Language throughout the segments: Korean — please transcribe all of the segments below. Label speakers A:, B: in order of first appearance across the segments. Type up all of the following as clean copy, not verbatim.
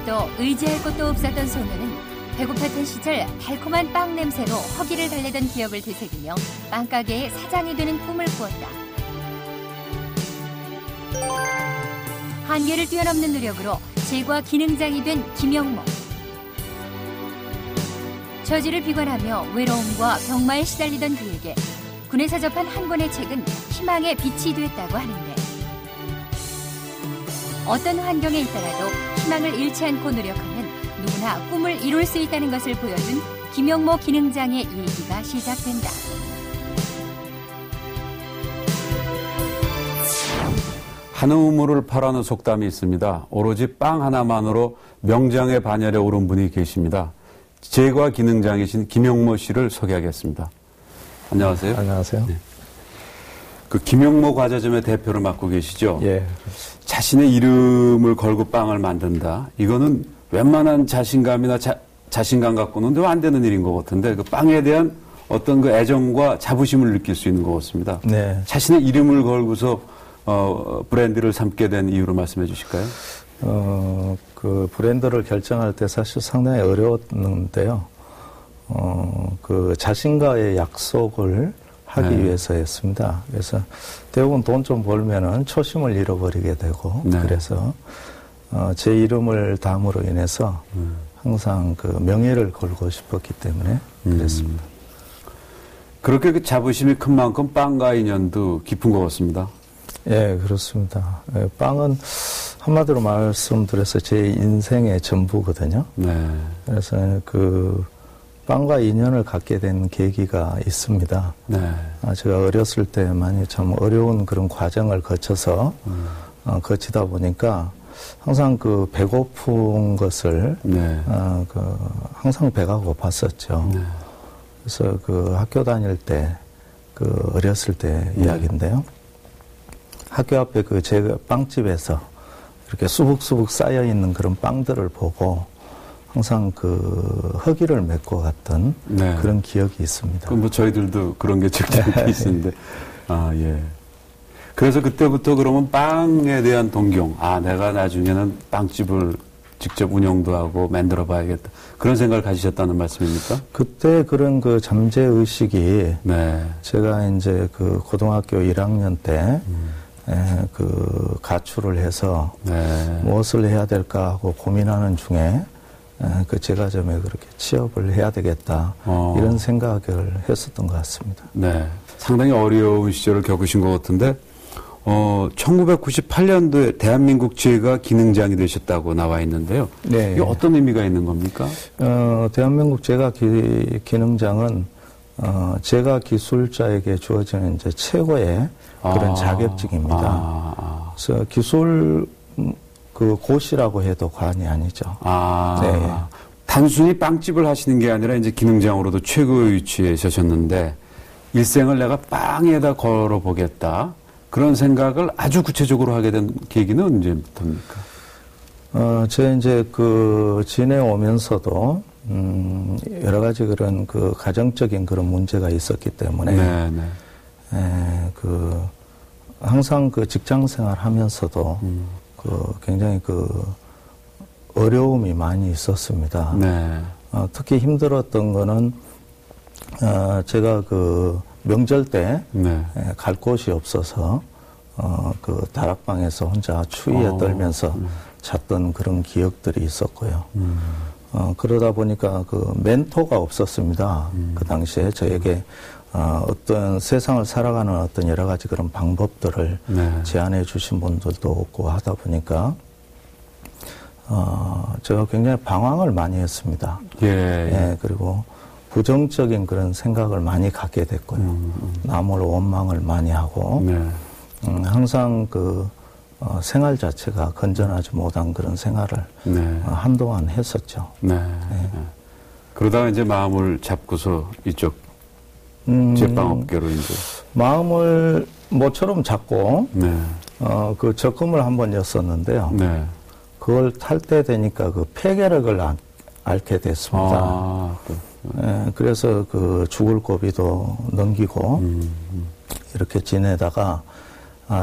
A: 때도 의지할 곳도 없었던 소녀는 배고팠던 시절 달콤한 빵 냄새로 허기를 달래던 기억을 되새기며 빵가게의 사장이 되는 꿈을 꾸었다. 한계를 뛰어넘는 노력으로 제과 기능장이 된 김영모. 처지를 비관하며 외로움과 병마에 시달리던 그에게 군에서 접한 한 권의 책은 희망의 빛이 됐다고 하는데, 어떤 환경에 있더라도 희망을 잃지 않고 노력하면 누구나 꿈을 이룰 수 있다는 것을 보여준 김영모 기능장의 얘기가 시작된다.
B: 한우물을 파라는 속담이 있습니다. 오로지 빵 하나만으로 명장의 반열에 오른 분이 계십니다. 제과 기능장이신 김영모 씨를 소개하겠습니다. 안녕하세요.
C: 안녕하세요. 네.
B: 그 김영모 과자점의 대표를 맡고 계시죠?
C: 예.
B: 자신의 이름을 걸고 빵을 만든다. 이거는 웬만한 자신감이나 자신감 갖고는 안 되는 일인 것 같은데, 그 빵에 대한 어떤 그 애정과 자부심을 느낄 수 있는 것 같습니다.
C: 네.
B: 자신의 이름을 걸고서 브랜드를 삼게 된 이유를 말씀해 주실까요?
C: 그 브랜드를 결정할 때 사실 상당히 어려웠는데요. 그 자신과의 약속을 하기
B: 네.
C: 위해서였습니다. 그래서 대부분 돈 좀 벌면은 초심을 잃어버리게 되고,
B: 네.
C: 그래서 제 이름을 담으로 인해서 항상 그 명예를 걸고 싶었기 때문에 그랬습니다.
B: 그렇게 그 자부심이 큰 만큼 빵과 인연도 깊은 것 같습니다.
C: 예, 그렇습니다. 예, 빵은 한마디로 말씀드려서 제 인생의 전부거든요.
B: 네.
C: 그래서 그 빵과 인연을 갖게 된 계기가 있습니다.
B: 네.
C: 제가 어렸을 때 많이 참 어려운 그런 과정을 거쳐서 거치다 보니까 항상 그 배고픈 것을
B: 네.
C: 항상 배가 고팠었죠.
B: 네.
C: 그래서 그 학교 다닐 때 그 어렸을 때 이야기인데요. 학교 앞에 그 제 빵집에서 이렇게 수북수북 쌓여 있는 그런 빵들을 보고 항상 그 허기를 메꿔 갔던
B: 네.
C: 그런 기억이 있습니다.
B: 뭐 저희들도 그런 게 적잖게 있는데, 예. 그래서 그때부터 그러면 빵에 대한 동경, 내가 나중에는 빵집을 직접 운영도 하고 만들어 봐야겠다. 그런 생각을 가지셨다는 말씀입니까?
C: 그때 그런 그 잠재 의식이
B: 네.
C: 제가 이제 그 고등학교 1학년 때 그 가출을 해서
B: 네.
C: 무엇을 해야 될까 하고 고민하는 중에 그 제과점에 그렇게 취업을 해야 되겠다 이런 생각을 했었던 것 같습니다.
B: 네, 상당히 어려운 시절을 겪으신 것 같은데 1998년도에 대한민국 제과 기능장이 되셨다고 나와 있는데요.
C: 네.
B: 이게 어떤 의미가 있는 겁니까?
C: 대한민국 제과 기능장은 제과 기술자에게 주어지는 이제 최고의 그런 자격증입니다. 그래서 기술 그 고시라고 해도 과언이 아니죠.
B: 네. 단순히 빵집을 하시는 게 아니라 이제 기능장으로도 최고의 위치에 서셨는데 일생을 내가 빵에다 걸어보겠다. 그런 생각을 아주 구체적으로 하게 된 계기는 언제부터입니까?
C: 제가 이제 그 지내오면서도 여러 가지 그런 그 가정적인 그런 문제가 있었기 때문에 그 항상 그 직장 생활 하면서도 그 굉장히 그 어려움이 많이 있었습니다.
B: 네.
C: 특히 힘들었던 거는 제가 그 명절 때 갈 곳이 없어서 그 다락방에서 혼자 추위에 떨면서 잤던 그런 기억들이 있었고요. 그러다 보니까 그 멘토가 없었습니다. 그 당시에 저에게 어떤 세상을 살아가는 어떤 여러 가지 그런 방법들을 제안해 주신 분들도 없고 하다 보니까 제가 굉장히 방황을 많이 했습니다. 예, 그리고 부정적인 그런 생각을 많이 갖게 됐고요. 남을 원망을 많이 하고 항상 그 생활 자체가 건전하지 못한 그런 생활을 한동안 했었죠.
B: 그러다가 이제 마음을 잡고서 이쪽 제빵업계로 이제
C: 마음을 모처럼 잡고 그 적금을 한번 였었는데요. 그걸 탈 때 되니까 그 폐결핵을 앓게 됐습니다. 그래서 그 죽을 고비도 넘기고 이렇게 지내다가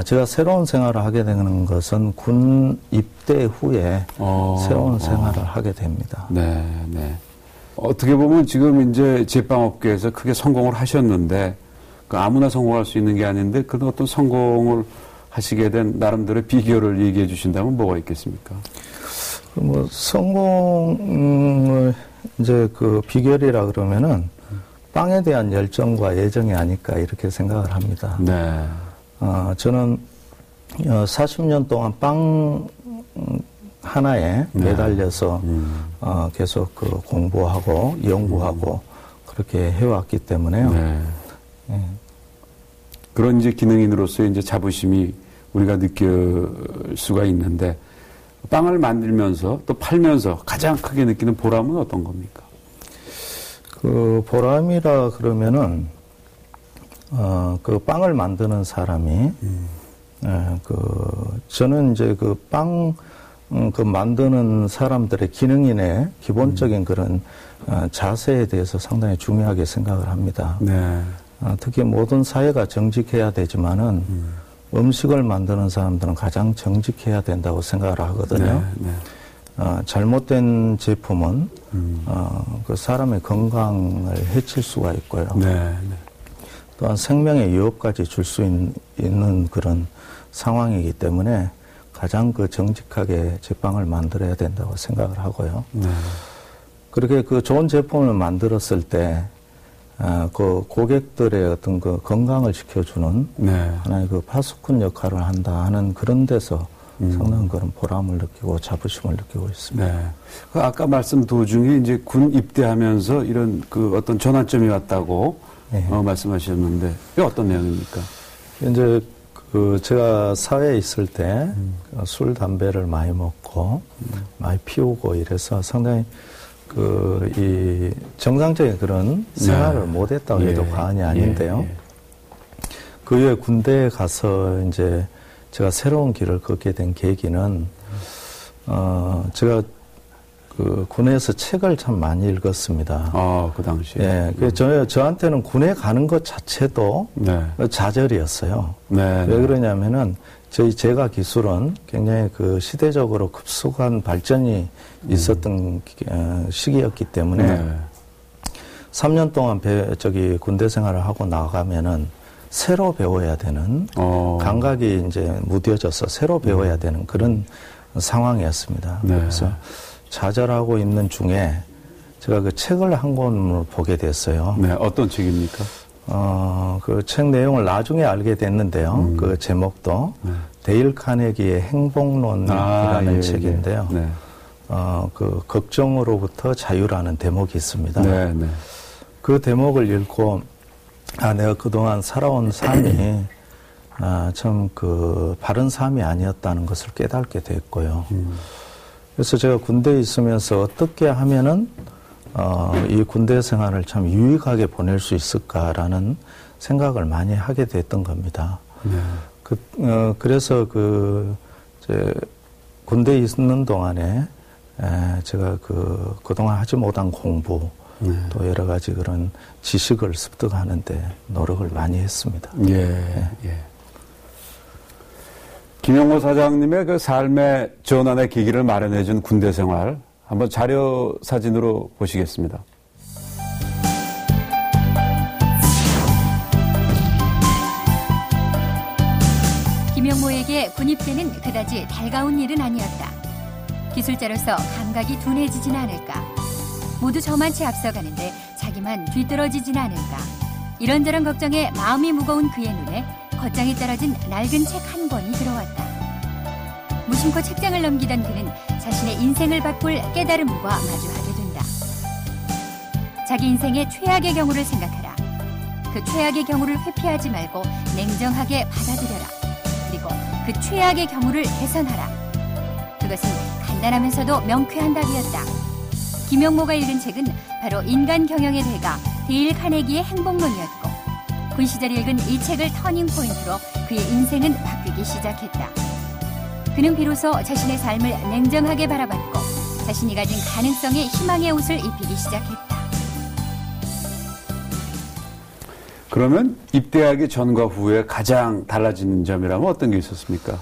C: 제가 새로운 생활을 하게 되는 것은 군 입대 후에 새로운 생활을 하게 됩니다.
B: 네, 네. 어떻게 보면 지금 이제 제빵업계에서 크게 성공을 하셨는데, 그 아무나 성공할 수 있는 게 아닌데, 그런 어떤 성공을 하시게 된 나름대로의 비결을 얘기해 주신다면 뭐가 있겠습니까?
C: 뭐, 성공을 이제 그 비결이라 그러면은 빵에 대한 열정과 애정이 아닐까 이렇게 생각을 합니다.
B: 네.
C: 저는 40년 동안 빵 하나에 매달려서 계속 그 공부하고 연구하고 그렇게 해왔기 때문에요.
B: 네. 네. 그런 이제 기능인으로서의 이제 자부심이 우리가 느낄 수가 있는데, 빵을 만들면서 또 팔면서 가장 크게 느끼는 보람은 어떤 겁니까?
C: 그 보람이라 그러면은 그 빵을 만드는 사람이 저는 이제 그 빵 그 만드는 사람들의 기능인의 기본적인 그런 자세에 대해서 상당히 중요하게 생각을 합니다. 네. 특히 모든 사회가 정직해야 되지만은 음식을 만드는 사람들은 가장 정직해야 된다고 생각을 하거든요. 네, 네. 잘못된 제품은 그 사람의 건강을 해칠 수가 있고요. 네, 네. 또한 생명의 위협까지 줄 수 있는 그런 상황이기 때문에 가장 그 정직하게 제빵을 만들어야 된다고 생각을 하고요. 네. 그렇게 그 좋은 제품을 만들었을 때 그 고객들의 어떤 그 건강을 지켜주는 네. 하나의 그 파수꾼 역할을 한다 하는 그런 데서 상당한 그런 보람을 느끼고 자부심을 느끼고 있습니다.
B: 네. 아까 말씀 도중에 이제 군 입대하면서 이런 그 어떤 전환점이 왔다고 네. 말씀하셨는데 이게 어떤 내용입니까?
C: 이제 그 제가 사회에 있을 때 술, 담배를 많이 먹고 많이 피우고 이래서 상당히 이 정상적인 그런 생활을 네. 못했다고 해도 과언이 아닌데요. 그 이후에 군대에 가서 이제 제가 새로운 길을 걷게 된 계기는 제가 그 군에서 책을 참 많이 읽었습니다.
B: 그 당시에.
C: 예, 그 저한테는 군에 가는 것 자체도 네. 좌절이었어요. 네, 왜 그러냐면은 제가 기술은 굉장히 그 시대적으로 급속한 발전이 있었던 시기였기 때문에 네. 3년 동안 군대 생활을 하고 나가면은 새로 배워야 되는 감각이 이제 무뎌져서 새로 배워야 되는 그런 상황이었습니다. 네. 그래서 좌절하고 있는 중에 제가 그 책을 한 권을 보게 됐어요.
B: 네, 어떤 책입니까?
C: 그 책 내용을 나중에 알게 됐는데요. 그 제목도 데일 카네기의 행복론이라는
B: 예,
C: 책인데요. 네. 그 걱정으로부터 자유라는 대목이 있습니다. 네, 네. 그 대목을 읽고 내가 그동안 살아온 삶이 참 그 바른 삶이 아니었다는 것을 깨닫게 됐고요. 그래서 제가 군대에 있으면서 어떻게 하면은 이 군대 생활을 참 유익하게 보낼 수 있을까라는 생각을 많이 하게 됐던 겁니다. 네. 그래서 이제 군대에 있는 동안에 제가 그동안 하지 못한 공부 네. 또 여러 가지 그런 지식을 습득하는데 노력을 많이 했습니다.
B: 예, 예. 김영모 사장님의 그 삶의 전환의 계기를 마련해준 군대 생활 한번 자료 사진으로 보시겠습니다.
A: 김영모에게 군입대는 그다지 달가운 일은 아니었다. 기술자로서 감각이 둔해지진 않을까. 모두 저만치 앞서가는데 자기만 뒤떨어지진 않을까. 이런저런 걱정에 마음이 무거운 그의 눈에 걷장이 떨어진 낡은 책 한 권이 들어왔다. 무심코 책장을 넘기던 그는 자신의 인생을 바꿀 깨달음과 마주하게 된다. 자기 인생의 최악의 경우를 생각하라. 그 최악의 경우를 회피하지 말고 냉정하게 받아들여라. 그리고 그 최악의 경우를 개선하라. 그것은 간단하면서도 명쾌한 답이었다. 김영모가 읽은 책은 바로 인간 경영의 대가 데일 카네기의 행복론이었고 군 시절에 읽은 이 책을 터닝포인트로 그의 인생은 바뀌기 시작했다. 그는 비로소 자신의 삶을 냉정하게 바라봤고 자신이 가진 가능성에 희망의 옷을 입히기 시작했다.
B: 그러면 입대하기 전과 후에 가장 달라지는 점이라면 어떤 게 있었습니까?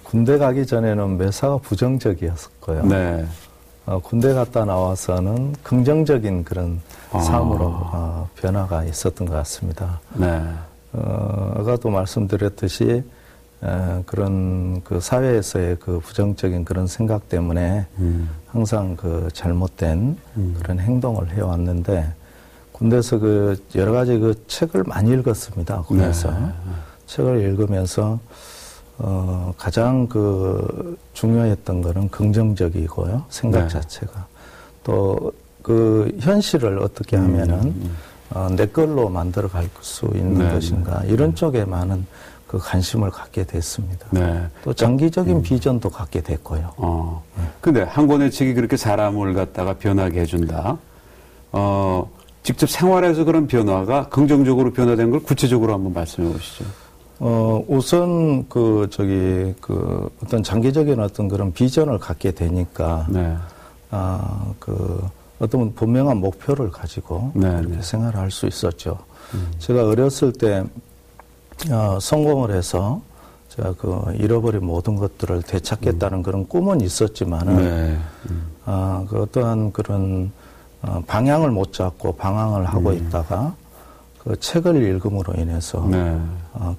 C: 군대 가기 전에는 매사가 부정적이었고요. 네. 군대 갔다 나와서는 긍정적인 그런 삶으로 변화가 있었던 것 같습니다. 네. 아까도 말씀드렸듯이 그런 그 사회에서의 그 부정적인 그런 생각 때문에 항상 그 잘못된 그런 행동을 해왔는데 군대에서 그 여러 가지 그 책을 많이 읽었습니다. 군에서 네. 책을 읽으면서 가장 그 중요했던 거는 긍정적이고요. 생각 네. 자체가. 또 그 현실을 어떻게 하면은 내 걸로 만들어 갈 수 있는 것인가. 이런 쪽에 많은 그 관심을 갖게 됐습니다. 네. 또 장기적인 비전도 갖게 됐고요.
B: 근데 한 권의 책이 그렇게 사람을 갖다가 변하게 해준다. 직접 생활에서 그런 변화가 긍정적으로 변화된 걸 구체적으로 한번 말씀해 보시죠.
C: 우선 어떤 장기적인 어떤 그런 비전을 갖게 되니까, 네. 어떤 분명한 목표를 가지고 네, 그렇게 네. 생활을 할 수 있었죠. 제가 어렸을 때, 성공을 해서 제가 잃어버린 모든 것들을 되찾겠다는 그런 꿈은 있었지만은, 네. 그 어떠한 그런, 방향을 못 잡고 방황을 하고 있다가, 그 책을 읽음으로 인해서 네.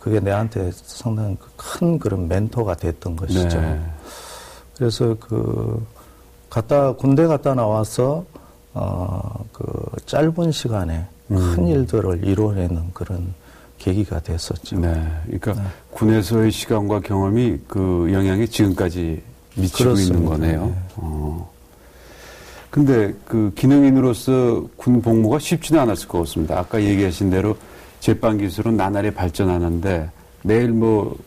C: 그게 내한테 상당히 큰 그런 멘토가 됐던 것이죠. 네. 그래서 군대 갔다 나와서 그 짧은 시간에 큰 일들을 이뤄내는 그런 계기가 됐었죠.
B: 네. 그러니까 네. 군에서의 시간과 경험이 그 영향이 지금까지 미치고 그렇습니다. 있는 거네요. 네. 근데 그 기능인으로서 군 복무가 쉽지는 않았을 것 같습니다. 아까 얘기하신 대로 제빵 기술은 나날이 발전하는데 매일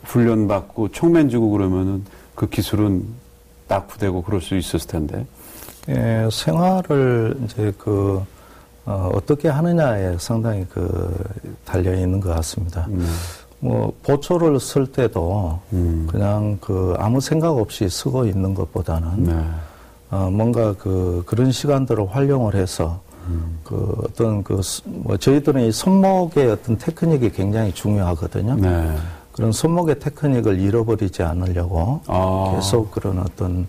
B: 훈련 받고 총맨 주고 그러면은 그 기술은 낙후되고 그럴 수 있었을 텐데.
C: 예, 생활을 이제 어떻게 하느냐에 상당히 달려 있는 것 같습니다. 보초를 쓸 때도 그냥 아무 생각 없이 쓰고 있는 것보다는 네. 뭔가 그런 시간들을 활용을 해서 저희들은 이 손목의 어떤 테크닉이 굉장히 중요하거든요. 네. 그런 손목의 테크닉을 잃어버리지 않으려고 계속 그런 어떤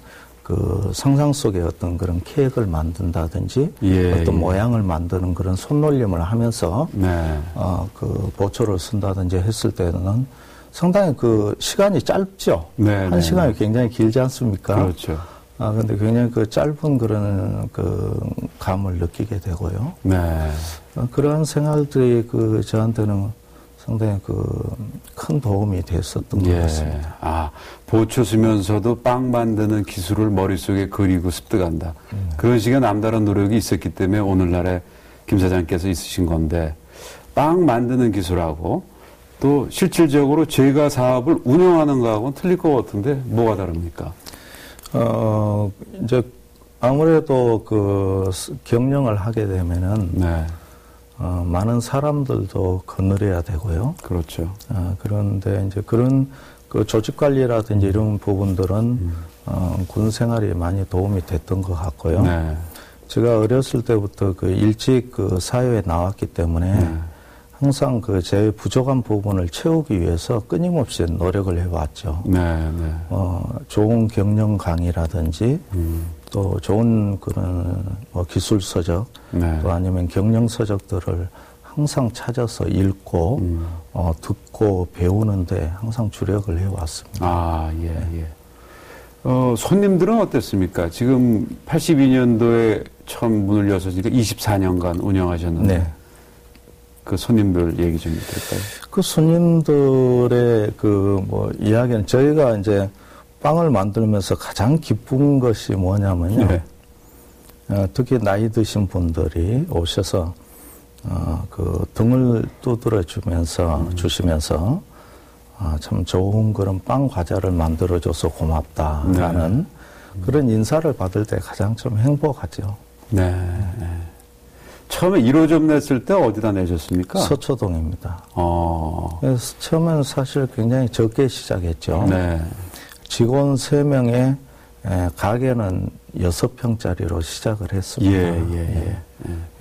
C: 상상 속의 어떤 그런 케이크를 만든다든지 어떤 모양을 만드는 그런 손놀림을 하면서 네. 보초를 쓴다든지 했을 때는 상당히 시간이 짧죠. 네, 한 시간이 굉장히 길지 않습니까?
B: 그렇죠.
C: 근데 굉장히 짧은 그런 감을 느끼게 되고요. 네. 그런 생활들이 저한테는 상당히 큰 도움이 됐었던 것 같습니다.
B: 보초 쓰면서도 빵 만드는 기술을 머릿속에 그리고 습득한다. 그런 식의 남다른 노력이 있었기 때문에 오늘날에 김 사장께서 있으신 건데, 빵 만드는 기술하고 또 실질적으로 제과 사업을 운영하는 거하고는 틀릴 것 같은데 뭐가 다릅니까?
C: 이제 아무래도 경영을 하게 되면은 네. 많은 사람들도 거느려야 되고요.
B: 그렇죠.
C: 그런데 이제 그런 조직 관리라든지 이런 부분들은 군 생활이 많이 도움이 됐던 것 같고요. 네. 제가 어렸을 때부터 일찍 사회에 나왔기 때문에 항상 제 부족한 부분을 채우기 위해서 끊임없이 노력을 해왔죠. 네, 네. 좋은 경영 강의라든지 또 좋은 그런 기술 서적 네. 또 아니면 경영 서적들을 항상 찾아서 읽고 듣고 배우는데 항상 주력을 해왔습니다.
B: 예. 손님들은 어땠습니까? 지금 82년도에 처음 문을 여셨으니까 24년간 운영하셨는데. 네. 그 손님들 얘기 좀 드릴까요?
C: 손님들의 이야기는 저희가 이제 빵을 만들면서 가장 기쁜 것이 뭐냐면요. 네. 특히 나이 드신 분들이 오셔서, 등을 두드려 주시면서, 참 좋은 그런 빵 과자를 만들어줘서 고맙다라는 그런 인사를 받을 때 가장 좀 행복하죠.
B: 네. 처음에 1호점 냈을 때 어디다 내셨습니까?
C: 서초동입니다. 그래서 처음에는 사실 굉장히 적게 시작했죠. 네. 직원 3명에 가게는 6평짜리로 시작을 했습니다.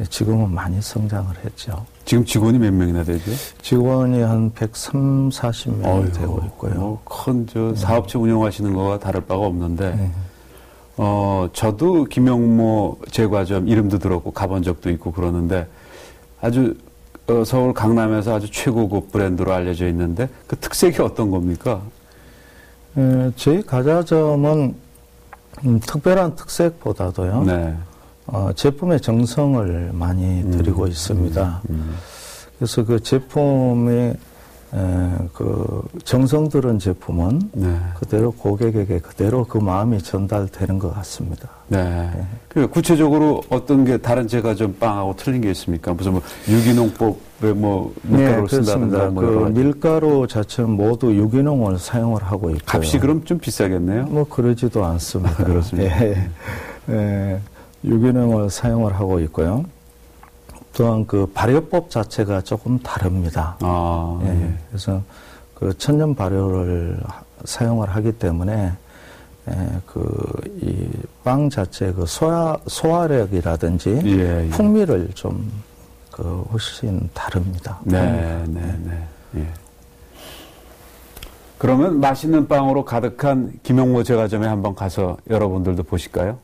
C: 지금은 많이 성장을 했죠.
B: 지금 직원이 몇 명이나 되죠?
C: 직원이 한 130, 40명 되고 있고요.
B: 큰 사업체 운영하시는 거와 다를 바가 없는데, 저도 김영모 제과점 이름도 들었고 가본 적도 있고 그러는데 아주 서울 강남에서 아주 최고급 브랜드로 알려져 있는데 그 특색이 어떤 겁니까?
C: 저희 가자점은 특별한 특색보다도요.
B: 네.
C: 제품의 정성을 많이 들이고 있습니다. 그래서 그 제품의 그 정성 들은 제품은
B: 네.
C: 그대로 고객에게 그대로 그 마음이 전달되는 것 같습니다.
B: 네. 그 구체적으로 어떤 게 다른 제과점 빵하고 틀린 게 있습니까? 무슨 뭐 유기농법에 뭐 밀가루를 쓴다든가 뭐
C: 그 밀가루 자체는 모두 유기농을 사용을 하고 있고요.
B: 값이 그럼 좀 비싸겠네요?
C: 뭐 그러지도 않습니다.
B: 그렇습니다.
C: 유기농을 사용을 하고 있고요. 또한 그 발효법 자체가 조금 다릅니다. 그래서 그 천연 발효를 사용을 하기 때문에 그 이 빵 자체 그 소화력이라든지 풍미를 좀 그 훨씬 다릅니다.
B: 네. 그러면 맛있는 빵으로 가득한 김용모 제과점에 한번 가서 여러분들도 보실까요?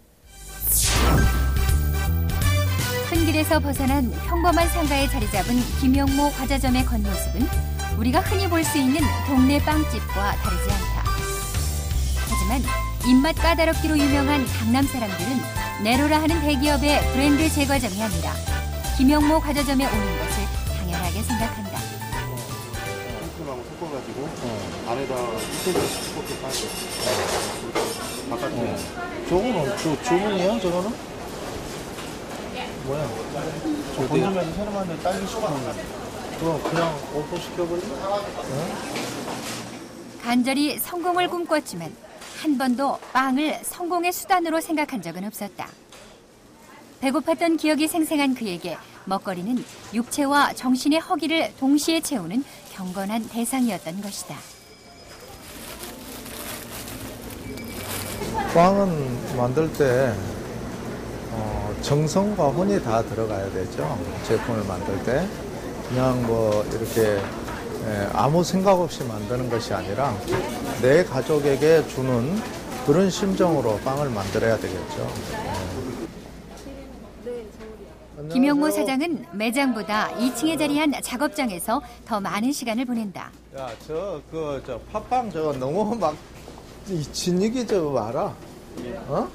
A: 큰 길에서 벗어난 평범한 상가에 자리 잡은 김용모 과자점의 겉모습은 우리가 흔히 볼 수 있는 동네 빵집과 다르지 않다. 하지만 입맛 까다롭기로 유명한 강남 사람들은 네로라 하는 대기업의 브랜드 제과점이 아니라 김용모 과자점에 오는 것을 당연하게 생각한다.
D: 생크림하고 섞어가지고 안에다가 이렇게 빠져. 바깥에.
E: 저거는 주문이야? 저거는? 뭐야?
D: 건너면 새로만에 딸기 슈퍼 넣는 거.
E: 그거 그냥 오픈시켜버리면?
A: 간절히 성공을 꿈꿨지만 한 번도 빵을 성공의 수단으로 생각한 적은 없었다. 배고팠던 기억이 생생한 그에게 먹거리는 육체와 정신의 허기를 동시에 채우는 경건한 대상이었던 것이다.
C: 빵은 만들 때 정성과 혼이 다 들어가야 되죠. 제품을 만들 때 그냥 뭐 이렇게 아무 생각 없이 만드는 것이 아니라 내 가족에게 주는 그런 심정으로 빵을 만들어야 되겠죠.
A: 김용모 사장은 매장보다 2층에 자리한 작업장에서 더 많은 시간을 보낸다.
C: 야, 팥빵 저거 너무 막 진흙이 저거 봐라. 어?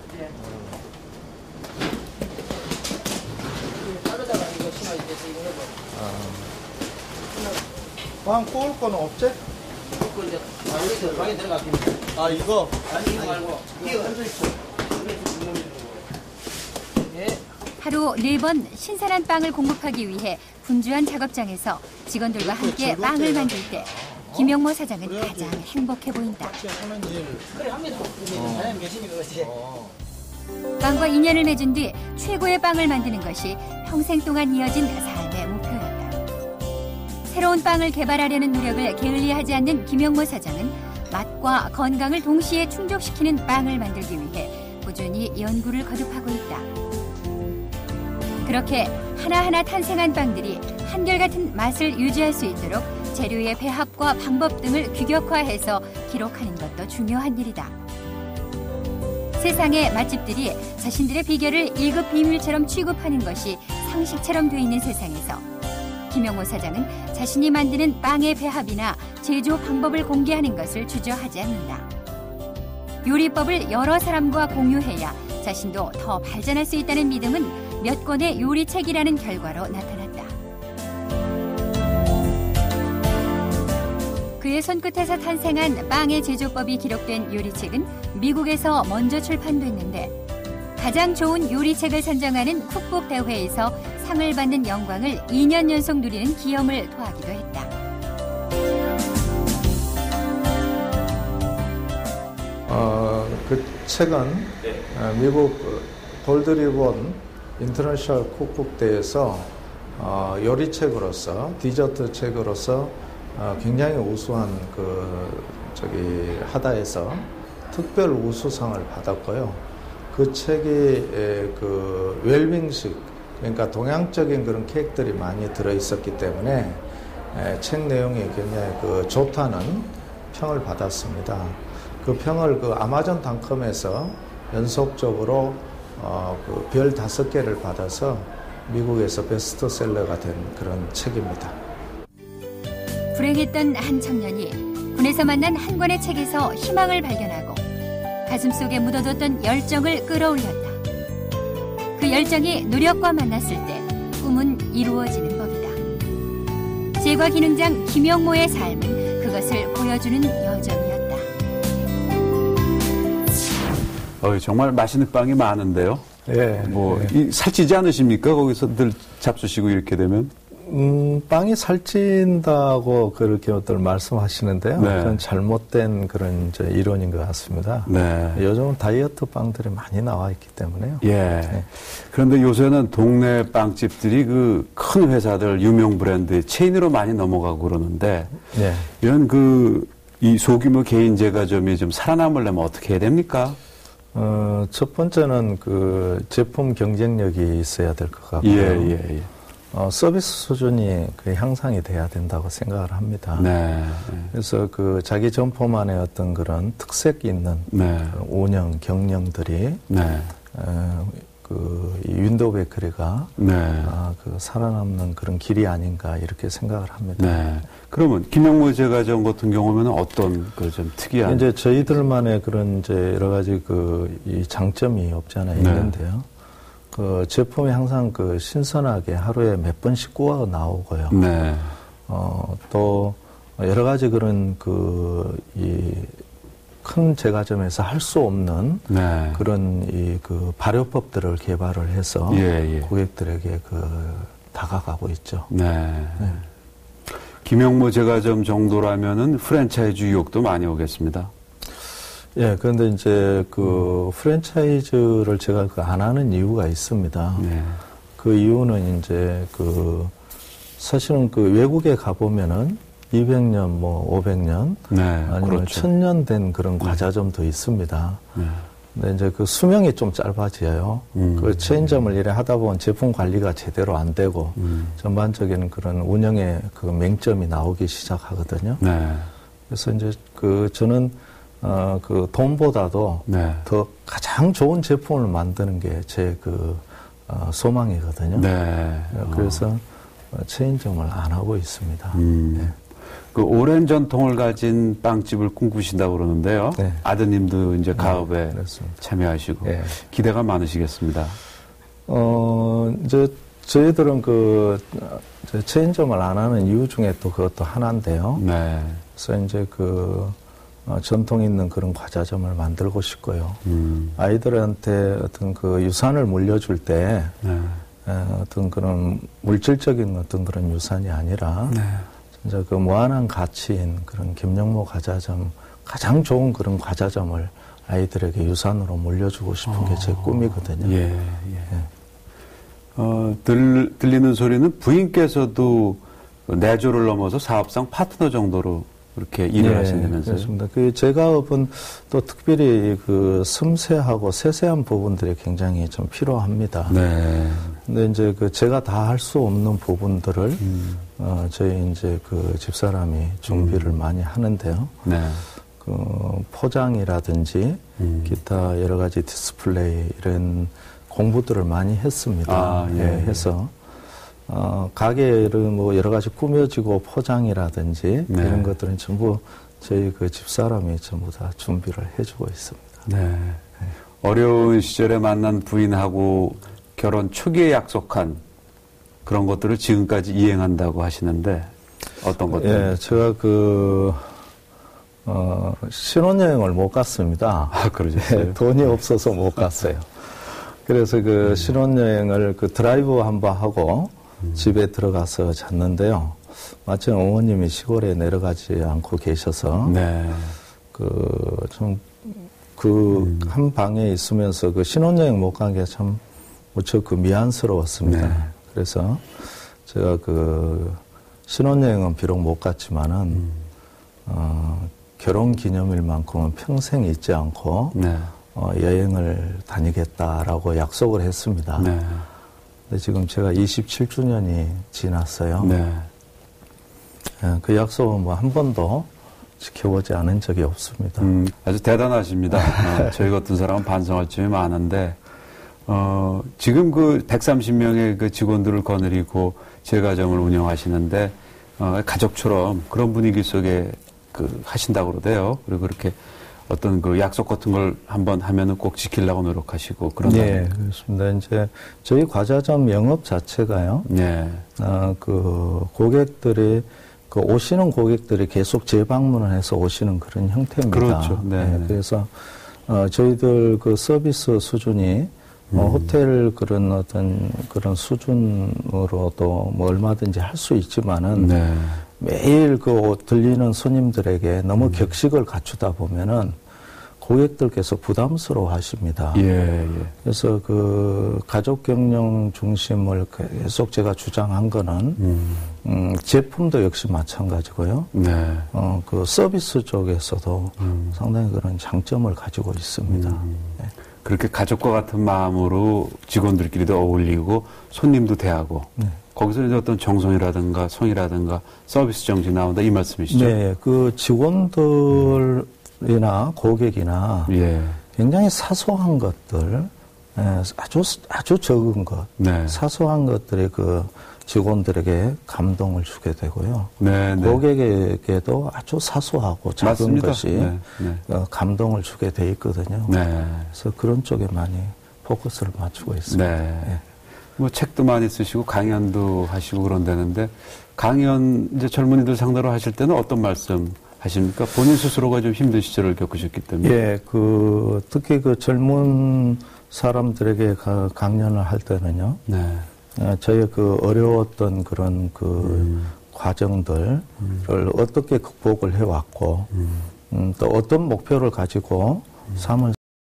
C: 빵 구울 거는 없지?
E: 방에 들어가긴.
C: 이거?
E: 아니, 이거 말고. 이거 앉아있어.
A: 하루 4번 신선한 빵을 공급하기 위해 분주한 작업장에서 직원들과 함께 빵을 만들 때 김용모 사장은 가장 행복해 보인다.
E: 그래, 합니다. 사장님 계시니까 그렇지.
A: 빵과 인연을 맺은 뒤 최고의 빵을 만드는 것이 평생 동안 이어진 삶의 목표였다. 새로운 빵을 개발하려는 노력을 게을리하지 않는 김용모 사장은 맛과 건강을 동시에 충족시키는 빵을 만들기 위해 꾸준히 연구를 거듭하고 있다. 그렇게 하나하나 탄생한 빵들이 한결같은 맛을 유지할 수 있도록 재료의 배합과 방법 등을 규격화해서 기록하는 것도 중요한 일이다. 세상의 맛집들이 자신들의 비결을 1급 비밀처럼 취급하는 것이 상식처럼 돼 있는 세상에서 김용모 사장은 자신이 만드는 빵의 배합이나 제조 방법을 공개하는 것을 주저하지 않는다. 요리법을 여러 사람과 공유해야 자신도 더 발전할 수 있다는 믿음은 몇 권의 요리책이라는 결과로 나타났다. 그의 손끝에서 탄생한 빵의 제조법이 기록된 요리책은 미국에서 먼저 출판됐는데 가장 좋은 요리책을 선정하는 쿡북 대회에서 상을 받는 영광을 2년 연속 누리는 기염을 토하기도 했다.
C: 그 책은 미국 골드리본 인터내셔널 쿡북 대회에서 요리책으로서 디저트 책으로서 굉장히 우수한 하다에서 특별 우수상을 받았고요. 그 책이 그 웰빙식 그러니까 동양적인 그런 캐릭터들이 많이 들어있었기 때문에 책 내용이 굉장히 좋다는 평을 받았습니다. 그 평을 아마존.com에서 연속적으로 별 5개를 받아서 미국에서 베스트셀러가 된 그런 책입니다.
A: 불행했던 한 청년이 군에서 만난 한 권의 책에서 희망을 발견하고 가슴속에 묻어뒀던 열정을 끌어올렸다. 그 열정이 노력과 만났을 때 꿈은 이루어지는 법이다. 제과기능장 김영모의 삶은 그것을 보여주는 여정이었다.
B: 정말 맛있는 빵이 많은데요.
C: 예.
B: 살찌지 않으십니까? 거기서 늘 잡수시고 이렇게 되면?
C: 빵이 살찐다고 그렇게들 말씀하시는데요.
B: 네.
C: 그건 잘못된 그런 이론인 것 같습니다.
B: 네.
C: 요즘은 다이어트 빵들이 많이 나와 있기 때문에요.
B: 예.
C: 네.
B: 그런데 요새는 동네 빵집들이 큰 회사들, 유명 브랜드 체인으로 많이 넘어가고 그러는데,
C: 네.
B: 이런 이 소규모 개인 제과점이 좀 살아남으려면 어떻게 해야 됩니까?
C: 첫 번째는 제품 경쟁력이 있어야 될 것 같고요.
B: 예.
C: 서비스 수준이 향상이 돼야 된다고 생각을 합니다.
B: 네.
C: 그래서 자기 점포만의 어떤 그런 특색 있는 운영, 경영들이 이 윈도우 베이커리가 살아남는 그런 길이 아닌가 이렇게 생각을 합니다.
B: 네. 그러면 김영모 제과점 같은 경우는 어떤 좀 특이한
C: 이제 저희들만의 그런 여러 가지 이 장점이 없지 않아 있는데요. 제품이 항상 신선하게 하루에 몇 번씩 구워 나오고요.
B: 네.
C: 또 여러 가지 그런 큰 제과점에서 할 수 없는 그런 발효법들을 개발을 해서 고객들에게 다가가고 있죠.
B: 네. 김영모 제과점 정도라면은 프랜차이즈 유혹도 많이 오겠습니다.
C: 예, 그런데 이제 프랜차이즈를 제가 안 하는 이유가 있습니다.
B: 네.
C: 그 이유는 이제 사실은 외국에 가보면은 200년, 500년, 아니면
B: 그렇죠.
C: 1000년 된 그런 과자점도 있습니다. 근데 이제 수명이 좀 짧아져요. 체인점을 이래 하다 보면 제품 관리가 제대로 안 되고, 전반적인 그런 운영의 맹점이 나오기 시작하거든요. 그래서 이제 저는 돈보다도 더 가장 좋은 제품을 만드는 게 제 소망이거든요. 그래서 체인점을 안 하고 있습니다.
B: 오랜 전통을 가진 빵집을 꿈꾸신다고 그러는데요. 아드님도 이제 가업에 참여하시고 기대가 많으시겠습니다.
C: 이제 저희들은 체인점을 안 하는 이유 중에 또 그것도 하나인데요. 그래서 이제 전통 있는 그런 과자점을 만들고 싶고요. 아이들한테 어떤 유산을 물려줄 때 어떤 그런 물질적인 어떤 그런 유산이 아니라 진짜 무한한 가치인 그런 김영모 과자점, 가장 좋은 그런 과자점을 아이들에게 유산으로 물려주고 싶은 게 제 꿈이거든요.
B: 들리는 소리는 부인께서도 내조를 넘어서 사업상 파트너 정도로 그렇게 일을 하신다면서요?
C: 그렇습니다. 제 가업은 또 특별히 섬세하고 세세한 부분들이 굉장히 좀 필요합니다. 근데 이제 제가 다 할 수 없는 부분들을 저희 이제 집사람이 준비를 많이 하는데요. 포장이라든지 기타 여러 가지 디스플레이 이런 공부들을 많이 했습니다. 해서 가게를 여러 가지 꾸며지고 포장이라든지 이런 것들은 전부 저희 집사람이 전부 다 준비를 해주고 있습니다.
B: 어려운 시절에 만난 부인하고 결혼 초기에 약속한 그런 것들을 지금까지 이행한다고 하시는데 어떤 것들?
C: 제가 신혼여행을 못 갔습니다.
B: 그러셨어요?
C: 돈이 없어서 못 갔어요. 그래서 신혼여행을 드라이브 한번 하고 집에 들어가서 잤는데요. 마침 어머님이 시골에 내려가지 않고 계셔서 한 방에 있으면서 신혼여행 못 간 게 참 무척 미안스러웠습니다. 그래서 제가 신혼여행은 비록 못 갔지만은 결혼 기념일만큼은 평생 잊지 않고 여행을 다니겠다라고 약속을 했습니다. 근데 지금 제가 27주년이 지났어요.
B: 네.
C: 그 약속은 뭐 한 번도 지켜보지 않은 적이 없습니다.
B: 아주 대단하십니다. 저희 같은 사람은 반성할 점이 많은데, 지금 그 130명의 그 직원들을 거느리고 제과점을 운영하시는데, 가족처럼 그런 분위기 속에 하신다고 그러대요. 그리고 그렇게 어떤 그 약속 같은 걸 한번 하면은 꼭 지키려고 노력하시고 그런.
C: 네, 그렇습니다. 이제 저희 과자점 영업 자체가요.
B: 네.
C: 그 고객들이 오시는 고객들이 계속 재방문을 해서 오시는 그런 형태입니다.
B: 그렇죠. 네.
C: 네, 그래서 저희들 그 서비스 수준이 호텔 그런 어떤 그런 수준으로도 뭐 얼마든지 할 수 있지만은
B: 네.
C: 매일 들리는 손님들에게 너무 격식을 갖추다 보면은 고객들께서 부담스러워 하십니다.
B: 예, 예.
C: 그래서 그 가족 경영 중심을 계속 제가 주장한 거는 제품도 역시 마찬가지고요.
B: 네.
C: 그 서비스 쪽에서도 상당히 그런 장점을 가지고 있습니다. 네.
B: 그렇게 가족과 같은 마음으로 직원들끼리도 어울리고 손님도 대하고
C: 네.
B: 거기서 이제 어떤 정성이라든가 성이라든가 서비스 정신이 나온다 이 말씀이시죠?
C: 네, 그 직원들이나 고객이나
B: 예.
C: 굉장히 사소한 것들, 아주 적은 것,
B: 네.
C: 사소한 것들이 그 직원들에게 감동을 주게 되고요.
B: 네, 네.
C: 고객에게도 아주 사소하고 작은
B: 맞습니다.
C: 것이
B: 네, 네.
C: 감동을 주게 돼 있거든요.
B: 네.
C: 그래서 그런 쪽에 많이 포커스를 맞추고 있습니다.
B: 네.
C: 네.
B: 뭐 책도 많이 쓰시고 강연도 하시고 그런다는데 강연 이제 젊은이들 상대로 하실 때는 어떤 말씀 하십니까? 본인 스스로가 좀 힘든 시절을 겪으셨기 때문에.
C: 예, 특히 그 젊은 사람들에게 강연을 할 때는요.
B: 네.
C: 저희 그 어려웠던 그런 과정들을 어떻게 극복을 해왔고, 또 어떤 목표를 가지고 삶을